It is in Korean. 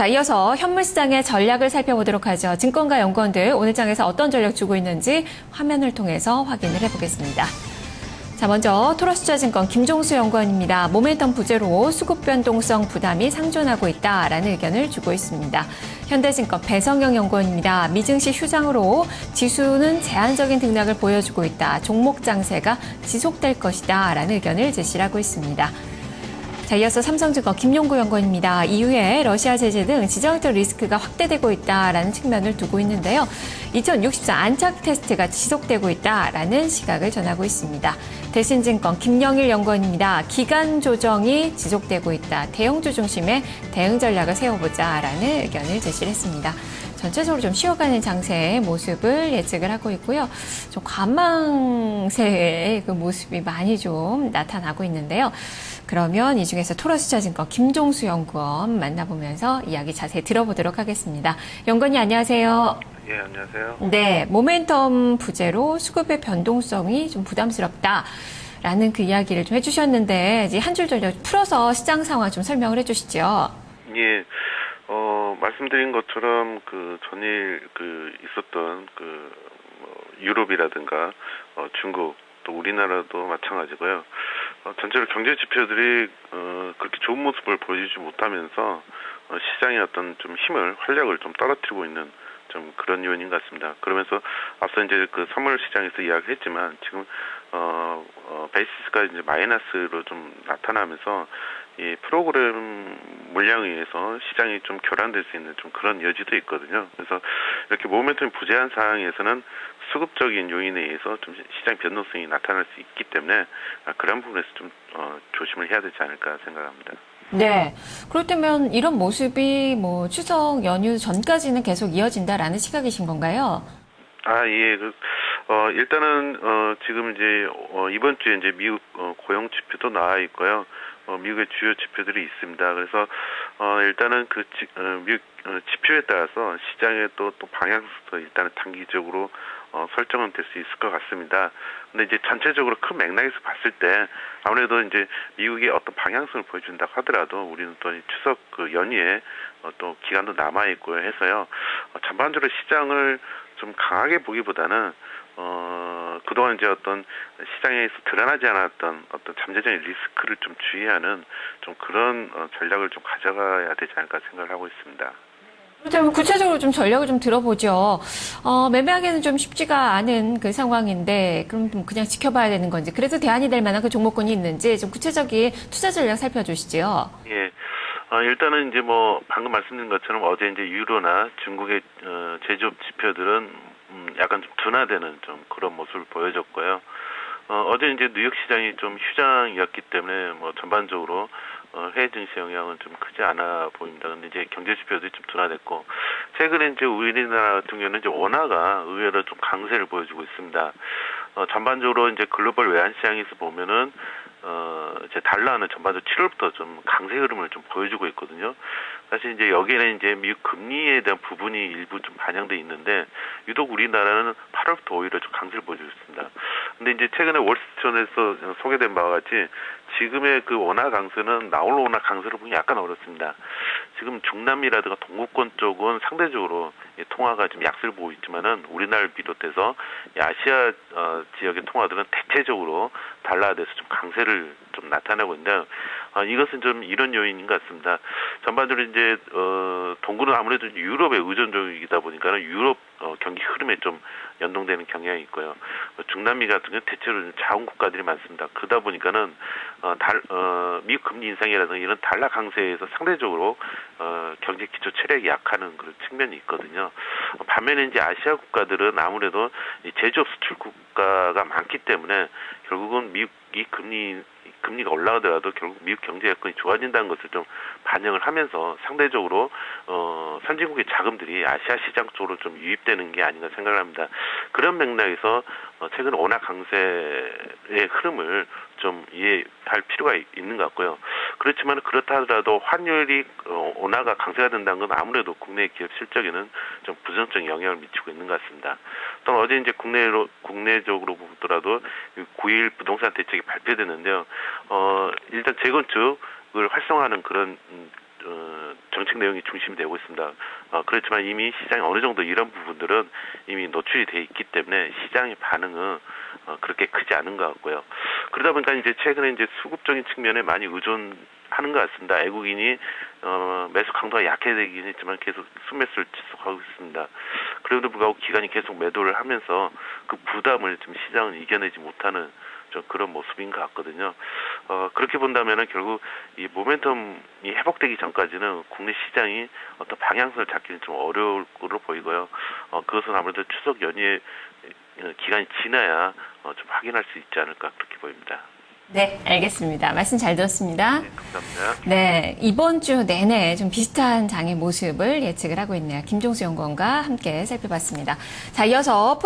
자, 이어서 현물시장의 전략을 살펴보도록 하죠. 증권가 연구원들 오늘 장에서 어떤 전략 주고 있는지 화면을 통해서 확인을 해보겠습니다. 자, 먼저 토러스투자증권 김종수 연구원입니다. 모멘텀 부재로 수급 변동성 부담이 상존하고 있다라는 의견을 주고 있습니다. 현대증권 배성영 연구원입니다. 미증시 휴장으로 지수는 제한적인 등락을 보여주고 있다. 종목 장세가 지속될 것이다 라는 의견을 제시를 하고 있습니다. 자, 이어서 삼성증권 김용구 연구원입니다. 이후에 러시아 제재 등 지정학적 리스크가 확대되고 있다라는 측면을 두고 있는데요. 2064 안착 테스트가 지속되고 있다라는 시각을 전하고 있습니다. 대신증권 김영일 연구원입니다. 기간 조정이 지속되고 있다. 대형주 중심의 대응 전략을 세워보자라는 의견을 제시를 했습니다. 전체적으로 좀 쉬어가는 장세의 모습을 예측을 하고 있고요. 좀 관망세의 그 모습이 많이 좀 나타나고 있는데요. 그러면 이 중에서 토러스투자증권 김종수 연구원 만나보면서 이야기 자세히 들어보도록 하겠습니다. 연구원님 안녕하세요. 예, 안녕하세요. 네, 모멘텀 부재로 수급의 변동성이 좀 부담스럽다라는 그 이야기를 좀 해주셨는데 이제 한 줄 전략 풀어서 시장 상황 좀 설명을 해주시죠. 예, 말씀드린 것처럼 전일 있었던 유럽이라든가 중국 또 우리나라도 마찬가지고요. 전체로 경제 지표들이 그렇게 좋은 모습을 보여주지 못하면서 시장의 어떤 좀 힘을 활력을 좀 떨어뜨리고 있는 좀 그런 요인인 것 같습니다. 그러면서 앞서 이제 선물 시장에서 이야기했지만 지금 베이시스가 이제 마이너스로 좀 나타나면서 이 프로그램 물량에 의해서 시장이 좀 교란될 수 있는 좀 그런 여지도 있거든요. 그래서 이렇게 모멘텀이 부재한 상황에서는 수급적인 요인에 의해서 좀 시장 변동성이 나타날 수 있기 때문에 그런 부분에서 좀 조심을 해야 되지 않을까 생각합니다. 네. 그렇다면 이런 모습이 뭐 추석 연휴 전까지는 계속 이어진다라는 시각이신 건가요? 예. 일단은 지금 이제 이번 주에 이제 미국 고용 지표도 나와 있고요. 미국의 주요 지표들이 있습니다. 그래서 일단은 미국 지표에 따라서 시장의 또 방향성도 일단은 단기적으로 설정은 될 수 있을 것 같습니다. 근데 이제 전체적으로 큰 맥락에서 봤을 때 아무래도 이제 미국의 어떤 방향성을 보여준다 하더라도 우리는 또 추석 연휴에 또 기간도 남아 있고 해서요. 전반적으로 시장을 좀 강하게 보기보다는 그동안 이제 어떤 시장에서 드러나지 않았던 어떤 잠재적인 리스크를 좀 주의하는 좀 그런 전략을 좀 가져가야 되지 않을까 생각을 하고 있습니다. 그렇다면 구체적으로 좀 전략을 좀 들어보죠. 매매하기는 좀 쉽지가 않은 그 상황인데 그럼 좀 그냥 지켜봐야 되는 건지 그래도 대안이 될 만한 그 종목군이 있는지 좀 구체적인 투자 전략 살펴주시죠. 예. 일단은 이제 방금 말씀드린 것처럼 어제 이제 유로나 중국의 제조업 지표들은 약간 좀 둔화되는 좀 그런 모습을 보여줬고요. 어제 이제 뉴욕 시장이 좀 휴장이었기 때문에 전반적으로 해외 증시 영향은 좀 크지 않아 보입니다. 근데 이제 경제 지표들이 좀 둔화됐고 최근에 이제 우리나라 같은 경우는 이제 원화가 의외로 좀 강세를 보여주고 있습니다. 전반적으로 이제 글로벌 외환 시장에서 보면은 이제 달러는 전반적으로 7월부터 좀 강세 흐름을 좀 보여주고 있거든요. 사실 이제 여기에는 이제 미국 금리에 대한 부분이 일부 좀 반영돼 있는데 유독 우리나라는 8월부터 오히려 좀 강세를 보여주고 있습니다. 근데 이제 최근에 월스트리트에서 소개된 바와 같이 지금의 그 원화 강세는 나홀로 원화 강세를 보기 약간 어렵습니다. 지금 중남미라든가 동구권 쪽은 상대적으로 통화가 좀 약세를 보이고 있지만은 우리나라를 비롯해서 아시아 지역의 통화들은 대체적으로 달러에 대해서 좀 강세를 좀 나타내고 있는데 이것은 좀 이런 요인인 것 같습니다. 전반적으로 이제 동구는 아무래도 유럽에 의존적이다 보니까는 유럽 경기 흐름에 좀 연동되는 경향이 있고요. 중남미 같은 경우는 대체로 자원 국가들이 많습니다. 그러다 보니까는 미국 금리 인상이라든가 이런 달러 강세에서 상대적으로 경제 기초 체력이 약하는 그런 측면이 있거든요. 반면에 이제 아시아 국가들은 아무래도 제조업 수출 국가가 많기 때문에 결국은 미국이 금리가 올라가더라도 결국 미국 경제 여건이 좋아진다는 것을 좀 반영을 하면서 상대적으로 선진국의 자금들이 아시아 시장 쪽으로 좀 유입되는 게 아닌가 생각을 합니다. 그런 맥락에서 최근 원화 강세의 흐름을 좀 이해할 필요가 있는 것 같고요. 그렇지만 그렇다 하더라도 환율이 원화가 강세가 된다는 건 아무래도 국내 기업 실적에는 좀 부정적인 영향을 미치고 있는 것 같습니다. 또 어제 이제 국내적으로 보더라도 9.1 부동산 대책이 발표됐는데요. 일단 재건축을 활성화하는 그런 정책 내용이 중심이 되고 있습니다. 그렇지만 이미 시장이 어느 정도 이런 부분들은 이미 노출이 돼 있기 때문에 시장의 반응은 그렇게 크지 않은 것 같고요. 그러다 보니까 이제 최근에 이제 수급적인 측면에 많이 의존하는 것 같습니다. 외국인이 매수 강도가 약해지긴 했지만 계속 순매수를 지속하고 있습니다. 그래도 불구하고 기관이 계속 매도를 하면서 그 부담을 좀 시장은 이겨내지 못하는 좀 그런 모습인 것 같거든요. 그렇게 본다면은 결국 이 모멘텀이 회복되기 전까지는 국내 시장이 어떤 방향성을 잡기는 좀 어려울 걸로 보이고요. 그것은 아무래도 추석 연휴 기간이 지나야 좀 확인할 수 있지 않을까 그렇게 보입니다. 네, 알겠습니다. 말씀 잘 들었습니다. 네, 감사합니다. 네, 이번 주 내내 좀 비슷한 장의 모습을 예측을 하고 있네요. 김종수 연구원과 함께 살펴봤습니다. 자, 이어서